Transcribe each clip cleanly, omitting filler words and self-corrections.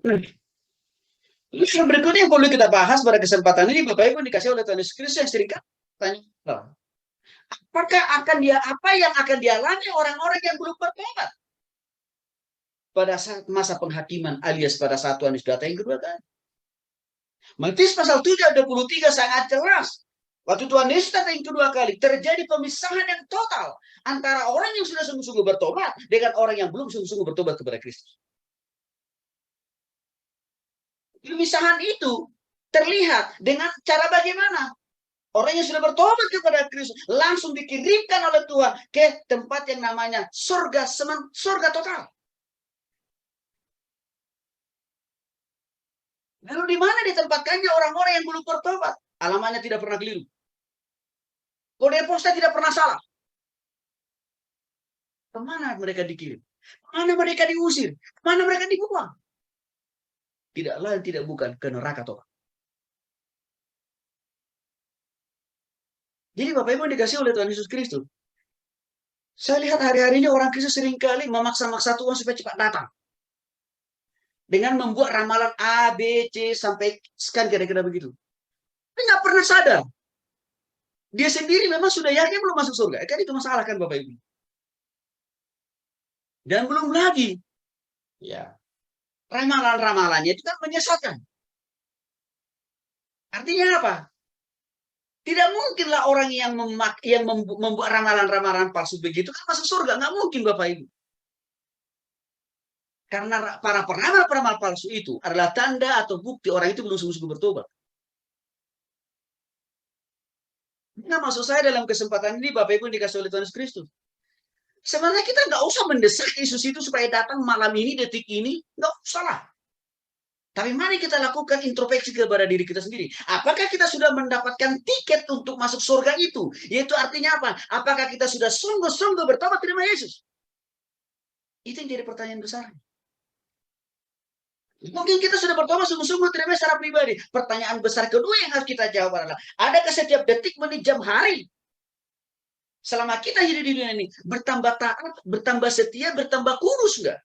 Nah, yang berikutnya yang perlu kita bahas pada kesempatan ini, Bapak Ibu dikasih oleh Tuhan Yesus Kristus yang sering tanya, apakah apa yang akan dialami orang-orang yang belum bertobat pada saat masa penghakiman alias pada saat Tuhan Yesus datang yang kedua kali. Matius pasal 7:23 sangat jelas. Waktu Tuhan Yesus datang yang kedua kali, terjadi pemisahan yang total antara orang yang sudah sungguh-sungguh bertobat dengan orang yang belum sungguh-sungguh bertobat kepada Kristus. Pemisahan itu terlihat dengan cara bagaimana? Orang yang sudah bertobat kepada Kristus langsung dikirimkan oleh Tuhan ke tempat yang namanya surga total. Lalu di mana ditempatkannya orang-orang yang belum bertobat? Alamannya tidak pernah keliru. Kode posnya tidak pernah salah. Kemana mereka dikirim? Kemana mereka diusir? Kemana mereka dibuang? Tidak lain tidak bukan ke neraka total. Jadi Bapak Ibu dikasih oleh Tuhan Yesus Kristus. Saya lihat hari-hari ini orang Kristus seringkali memaksa-maksa Tuhan supaya cepat datang. Dengan membuat ramalan A, B, C, sampai sekian kira-kira begitu. Tapi nggak pernah sadar. Dia sendiri memang sudah yakin belum masuk surga. Kan itu masalah kan Bapak Ibu. Dan belum lagi. Ya, ramalan-ramalannya itu kan menyesatkan. Artinya apa? Tidak mungkinlah orang yang membuat ramalan-ramalan palsu begitu kan masuk surga. Nggak mungkin Bapak Ibu. Karena para peramal-peramal palsu itu adalah tanda atau bukti orang itu belum sungguh-sungguh bertobat. Nah, maksud saya dalam kesempatan ini Bapak Ibu dikasih oleh Tuhan Yesus Kristus. Sebenarnya kita nggak usah mendesak Yesus itu supaya datang malam ini, detik ini. Nggak usah lah. Tapi mari kita lakukan introspeksi kepada diri kita sendiri. Apakah kita sudah mendapatkan tiket untuk masuk surga itu? Yaitu artinya apa? Apakah kita sudah sungguh-sungguh bertobat terima Yesus? Itu yang jadi pertanyaan besar. Mungkin kita sudah bertobat sungguh-sungguh terima secara pribadi. Pertanyaan besar kedua yang harus kita jawab adalah, adakah setiap detik, menit, jam, hari selama kita hidup di dunia ini bertambah taat, bertambah setia, bertambah kurus enggak?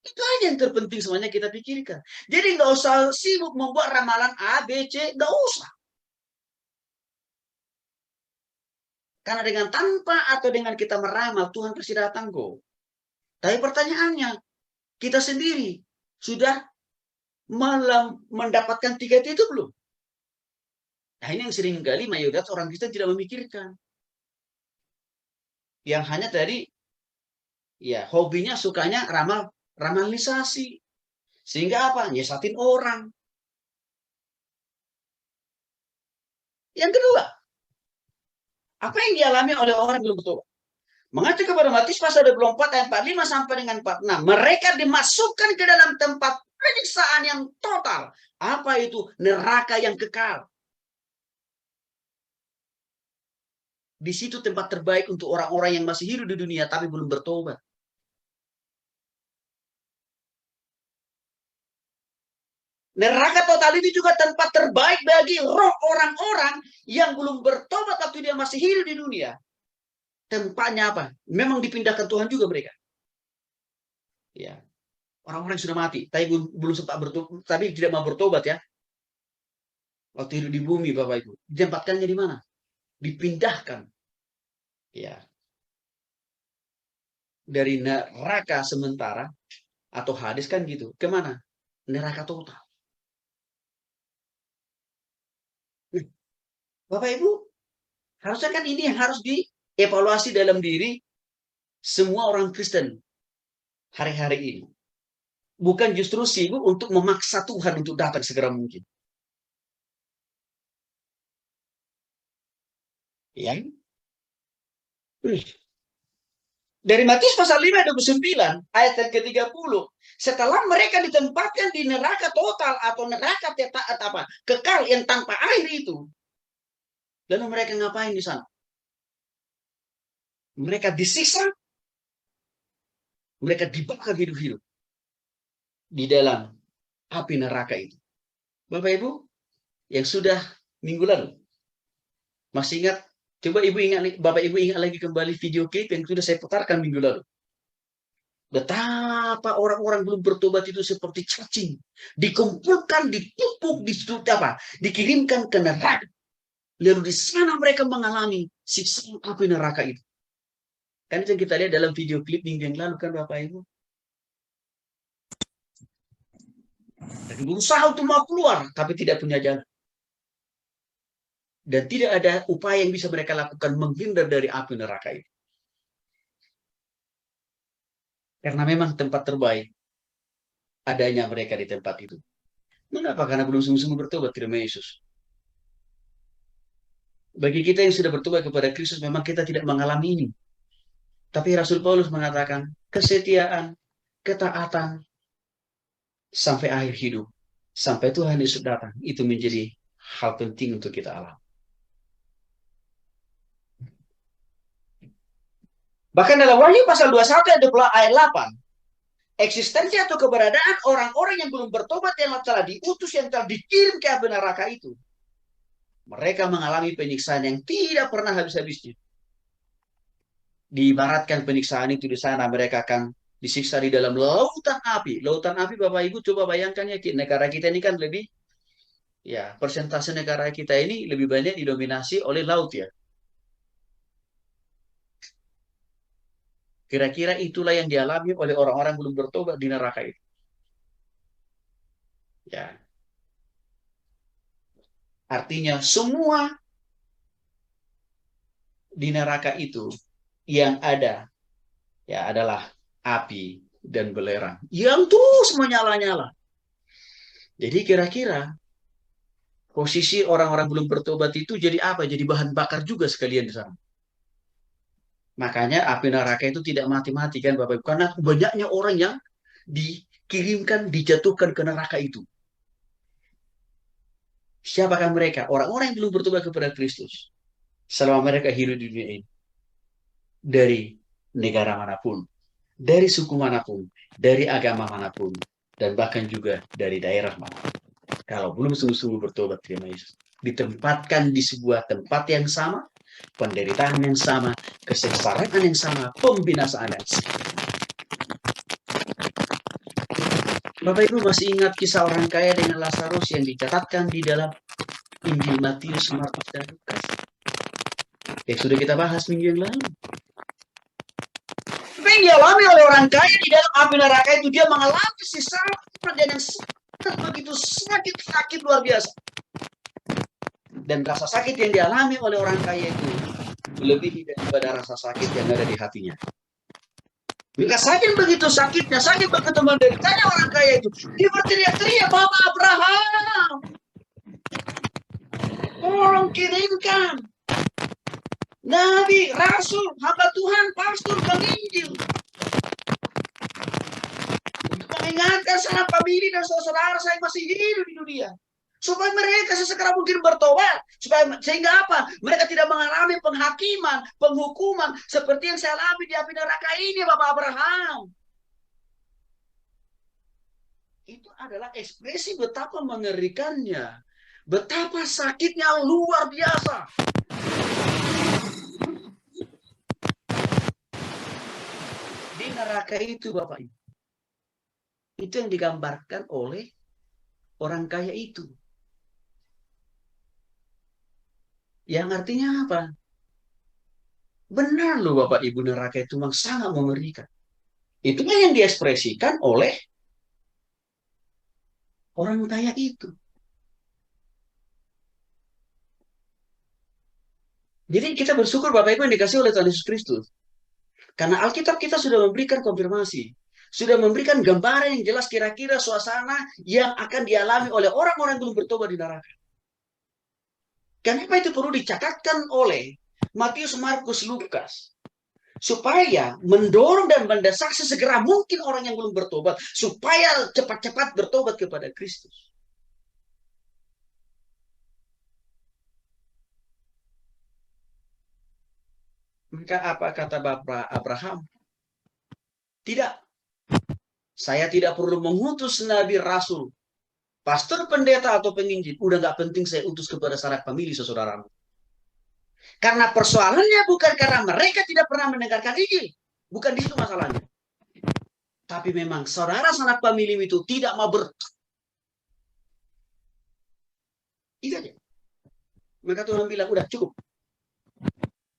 Itu aja yang terpenting semuanya kita pikirkan. Jadi nggak usah sibuk membuat ramalan A, B, C, nggak usah. Karena dengan tanpa atau dengan kita meramal, Tuhan pasti datang kok. Tapi pertanyaannya, kita sendiri sudah mendapatkan tiket itu belum? Nah ini yang sering kali mayoritas orang Kristen tidak memikirkan. Yang hanya tadi, ya hobinya sukanya ramalisasi. Sehingga apa? Nyesatin orang. Yang kedua, apa yang dialami oleh orang belum bertobat? Mengacu kepada Matius pasal 24 ayat 45 sampai dengan 46. Mereka dimasukkan ke dalam tempat penyiksaan yang total. Apa itu? Neraka yang kekal. Di situ tempat terbaik untuk orang-orang yang masih hidup di dunia tapi belum bertobat. Neraka total itu juga tempat terbaik bagi roh orang-orang yang belum bertobat waktu dia masih hidup di dunia. Tempatnya apa? Memang dipindahkan Tuhan juga mereka. Ya, orang-orang yang sudah mati, tapi belum sempat bertobat, tapi tidak mau bertobat ya. Waktu hidup di bumi, Bapak Ibu, ditempatkannya di mana? Dipindahkan, ya, dari neraka sementara atau Hades kan gitu, kemana? Neraka total. Bapak Ibu, harusnya kan ini yang harus dievaluasi dalam diri semua orang Kristen hari-hari ini. Bukan justru sibuk untuk memaksa Tuhan untuk datang segera mungkin. Ya. Dari Matius pasal 5 ayat 29 ayat ke-30, setelah mereka ditempatkan di neraka total atau neraka apa kekal yang tanpa akhir itu, lalu mereka ngapain di sana? Mereka disiksa, mereka dibakar hidup-hidup di dalam api neraka itu. Bapak Ibu yang sudah minggu lalu masih ingat? Coba Ibu ingat, Bapak Ibu ingat lagi kembali video klip yang sudah saya putarkan minggu lalu. Betapa orang-orang belum bertobat itu seperti cacing, dikumpulkan, ditumpuk, dikirimkan ke neraka. Lalu di sana mereka mengalami siksaan api neraka itu. Kan yang kita lihat dalam video klip minggu yang lalu kan Bapak Ibu. Dan berusaha untuk mau keluar, tapi tidak punya jalan. Dan tidak ada upaya yang bisa mereka lakukan menghindar dari api neraka itu. Karena memang tempat terbaik adanya mereka di tempat itu. Mengapa? Karena belum sungguh-sungguh bertobat kepada Yesus. Bagi kita yang sudah bertobat kepada Kristus, memang kita tidak mengalami ini. Tapi Rasul Paulus mengatakan, kesetiaan, ketaatan, sampai akhir hidup. Sampai Tuhan Yesus datang. Itu menjadi hal penting untuk kita alami. Bahkan dalam Wahyu pasal 21 ayat 8, eksistensi atau keberadaan orang-orang yang belum bertobat yang telah diutus, yang telah dikirim ke api neraka itu, mereka mengalami penyiksaan yang tidak pernah habis-habisnya. Diibaratkan penyiksaan itu di sana mereka akan disiksa di dalam lautan api. Lautan api, Bapak Ibu, coba bayangkan ya, negara kita ini kan lebih, ya, persentase negara kita ini lebih banyak didominasi oleh laut ya. Kira-kira itulah yang dialami oleh orang-orang belum bertobat di neraka itu. Ya. Artinya semua di neraka itu yang ada ya adalah api dan belerang yang terus menyala-nyala. Jadi kira-kira posisi orang-orang belum bertobat itu jadi apa? Jadi bahan bakar juga sekalian di sana. Makanya api neraka itu tidak mati-mati kan Bapak Ibu. Karena banyaknya orang yang dikirimkan, dijatuhkan ke neraka itu. Siapakah mereka? Orang-orang yang belum bertobat kepada Kristus. Selama mereka hidup di dunia ini. Dari negara manapun. Dari suku manapun. Dari agama manapun. Dan bahkan juga dari daerah manapun. Kalau belum sungguh-sungguh bertobat terima Yesus. Ditempatkan di sebuah tempat yang sama. Penderitaan yang sama, kesengsaraan yang sama, pembinasaan yang sama. Bapak Ibu masih ingat kisah orang kaya dengan Lazarus yang dicatatkan di dalam Injil Matius, Markus, dan Lukas? Yang sudah kita bahas minggu yang lalu. Apa yang dialami oleh orang kaya di dalam api neraka itu, dia mengalami sisa dan yang sangat begitu sakit luar biasa. Dan rasa sakit yang dialami oleh orang kaya itu melebihi daripada rasa sakit yang ada di hatinya. Bila sakit begitu sakitnya, sakit begitu menderitanya orang kaya itu, dia berteriak-teriak, Bapak Abraham, tolong kirimkan Nabi, Rasul, hamba Tuhan, pastor, penginjil, untuk mengingatkan sanak famili dan saudara saya yang masih hidup di dunia. Supaya mereka sesegera mungkin bertobat. Sehingga apa? Mereka tidak mengalami penghakiman, penghukuman seperti yang saya alami di api neraka ini, Bapak Abraham. Itu adalah ekspresi betapa mengerikannya. Betapa sakitnya luar biasa. Di neraka itu, Bapak Ibu. Itu yang digambarkan oleh orang kaya itu. Yang artinya apa? Benar loh Bapak Ibu, neraka itu memang sangat mengerikan. Itulah yang diekspresikan oleh orang kaya itu. Jadi kita bersyukur Bapak Ibu yang dikasih oleh Tuhan Yesus Kristus. Karena Alkitab kita sudah memberikan konfirmasi. Sudah memberikan gambaran yang jelas kira-kira suasana yang akan dialami oleh orang-orang yang belum bertobat di neraka. Kenapa itu perlu dicatatkan oleh Matius, Markus, Lukas? Supaya mendorong dan mendesak sesegera mungkin orang yang belum bertobat. Supaya cepat-cepat bertobat kepada Kristus. Maka apa kata Bapak Abraham? Tidak. Saya tidak perlu mengutus nabi, rasul, pastor, pendeta, atau penginjil. Udah gak penting saya utus kepada sanak famili saudaramu. Karena persoalannya bukan karena mereka tidak pernah mendengarkan Injil. Bukan di situ masalahnya. Tapi memang saudara sanak famili itu tidak mau itu aja. Maka Tuhan bilang, udah cukup.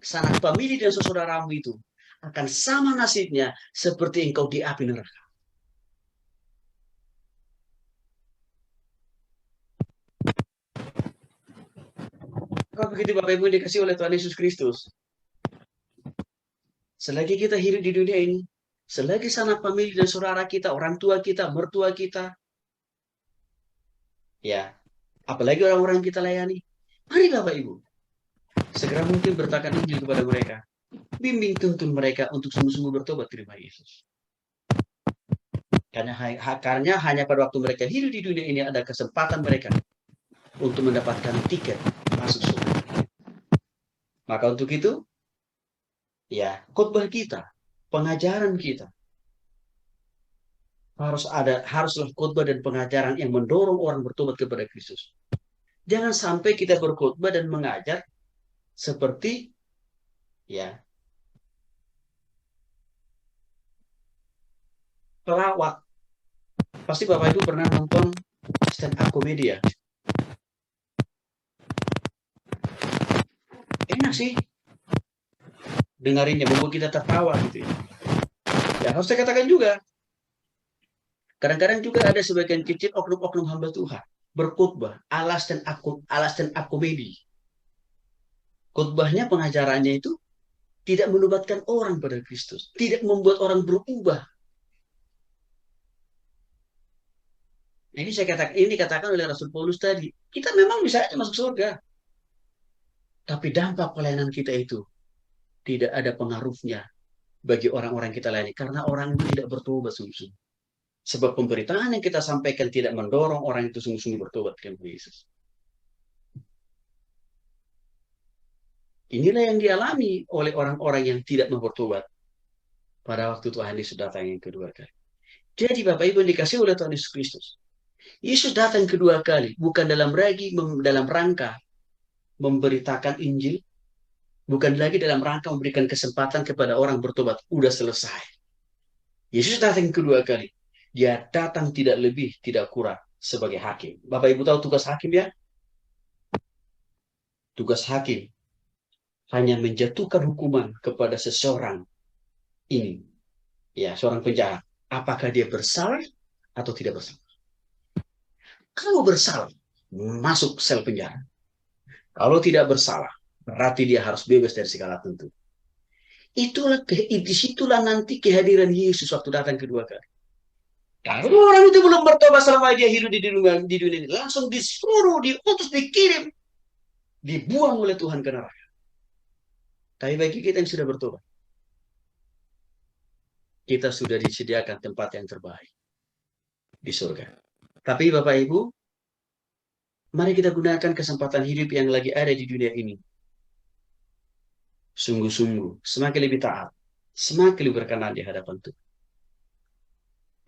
Sanak famili dan saudaramu itu akan sama nasibnya seperti engkau di api neraka. Kalau begitu Bapak Ibu dikasih oleh Tuhan Yesus Kristus. Selagi kita hidup di dunia ini, selagi sanak famili dan saudara kita, orang tua kita, mertua kita, ya, apalagi orang-orang yang kita layani, mari Bapak Ibu, segera mungkin bertakan Injil kepada mereka. Bimbing tuntun mereka untuk sungguh-sungguh bertobat terima Yesus. Karena hanya pada waktu mereka hidup di dunia ini ada kesempatan mereka untuk mendapatkan tiket masuk surga. Maka untuk itu, ya, khotbah kita, pengajaran kita haruslah khotbah dan pengajaran yang mendorong orang bertobat kepada Kristus. Jangan sampai kita berkhotbah dan mengajar seperti ya pelawak. Pasti Bapak Ibu pernah nonton stand up komedi ya. Enak sih dengarinnya, membuat kita tertawa gitu ya. Ya harus saya katakan juga, kadang-kadang juga ada sebagian kecil oknum-oknum hamba Tuhan berkhotbah alas dan komedi. Khotbahnya, pengajarannya itu tidak menobatkan orang pada Kristus, tidak membuat orang berubah. Ini dikatakan oleh Rasul Paulus tadi, kita memang bisa aja masuk surga, tapi dampak pelayanan kita itu tidak ada pengaruhnya bagi orang-orang kita layani, karena orang itu tidak bertobat sungguh-sungguh. Sebab pemberitaan yang kita sampaikan tidak mendorong orang itu sungguh-sungguh bertobat kepada Yesus. Inilah yang dialami oleh orang-orang yang tidak mau bertobat pada waktu Tuhan Yesus datang yang kedua kali. Jadi Bapak Ibu yang dikasih oleh Tuhan Yesus Kristus, Yesus datang kedua kali bukan dalam rangka memberitakan Injil, bukan lagi dalam rangka memberikan kesempatan kepada orang bertobat. Udah selesai. Yesus datang kedua kali. Dia datang tidak lebih, tidak kurang sebagai hakim. Bapak Ibu tahu tugas hakim ya? Tugas hakim hanya menjatuhkan hukuman kepada seseorang ini. Ya, seorang penjahat. Apakah dia bersalah atau tidak bersalah? Kalau bersalah, masuk sel penjara. Kalau tidak bersalah, berarti dia harus bebas dari segala tentu. Disitulah nanti kehadiran Yesus waktu datang kedua kali. Kalau orang itu belum bertobat selama dia hidup di dunia ini, langsung disuruh, diutus, dikirim, dibuang oleh Tuhan ke neraka. Tapi bagi kita yang sudah bertobat, kita sudah disediakan tempat yang terbaik di surga. Tapi Bapak Ibu, mari kita gunakan kesempatan hidup yang lagi ada di dunia ini. Sungguh-sungguh, semakin lebih taat, semakin lebih berkenan di hadapan Tuhan.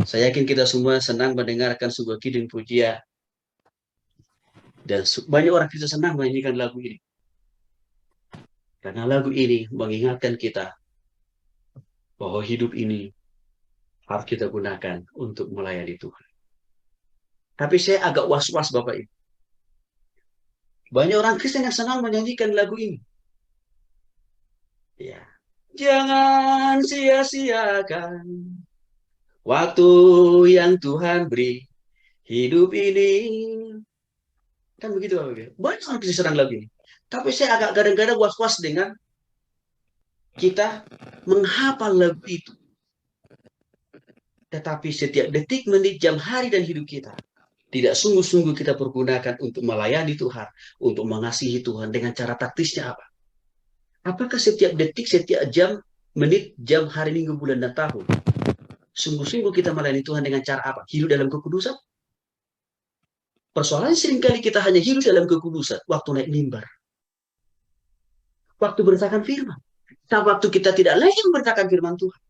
Saya yakin kita semua senang mendengarkan sebuah kidung pujian. Dan banyak orang kita senang menyanyikan lagu ini. Karena lagu ini mengingatkan kita bahwa hidup ini harus kita gunakan untuk melayani Tuhan. Tapi saya agak was-was Bapak Ibu. Banyak orang Kristen yang senang menyanyikan lagu ini. Ya. Jangan sia-siakan waktu yang Tuhan beri, hidup ini. Kan begitu Bapak Ibu. Banyak orang Kristen senang lagu ini. Tapi saya agak kadang-kadang was-was dengan kita menghafal lagu itu. Tetapi setiap detik, menit, jam, hari, dan hidup kita tidak sungguh-sungguh kita pergunakan untuk melayani Tuhan, untuk mengasihi Tuhan dengan cara taktisnya apa? Apakah setiap detik, setiap jam, menit, jam, hari, minggu, bulan, dan tahun sungguh-sungguh kita melayani Tuhan dengan cara apa? Hidup dalam kekudusan? Persoalannya seringkali kita hanya hidup dalam kekudusan waktu naik mimbar, waktu beritakan firman. Nah, waktu kita tidak lagi memberitakan firman Tuhan,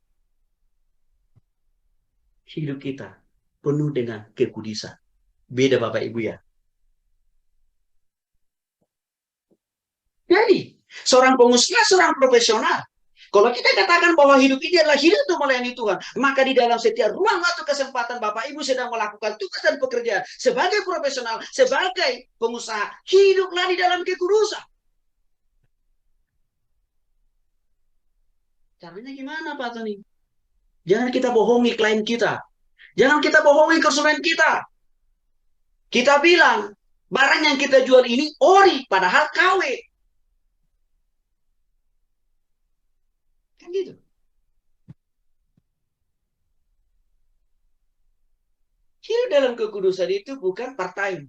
hidup kita penuh dengan kekudusan. Beda Bapak Ibu ya. Jadi, seorang pengusaha, seorang profesional, Kalau kita katakan bahwa hidup ini adalah hidup untuk melayani Tuhan, maka di dalam setiap ruang waktu kesempatan Bapak Ibu sedang melakukan tugas dan pekerjaan sebagai profesional, sebagai pengusaha, hiduplah di dalam kekudusan. Caranya gimana Pak Tony? Jangan kita bohongi klien kita. Jangan kita bohongi konsumen kita. Kita bilang, barang yang kita jual ini ori, padahal KW. Kan gitu. Hidup dalam kekudusan itu bukan part-time.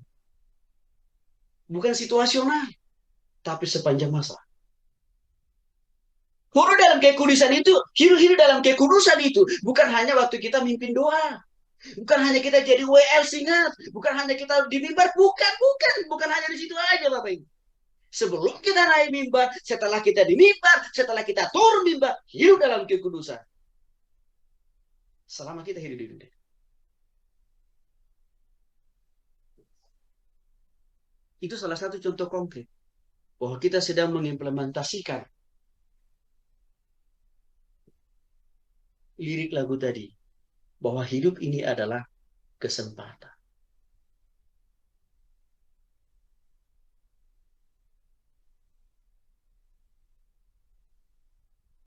Bukan situasional. Tapi sepanjang masa. Hidup dalam kekudusan itu, hidup dalam kekudusan itu bukan hanya waktu kita mimpin doa. Bukan hanya kita jadi WL singat, bukan hanya kita di mimbar, bukan hanya di situ aja Bapak Ibu. Sebelum kita naik mimbar, setelah kita di mimbar, setelah kita turun mimbar, hidup dalam kekudusan. Selama kita hidup di dunia. Itu salah satu contoh konkret bahwa kita sedang mengimplementasikan lirik lagu tadi, bahwa hidup ini adalah kesempatan.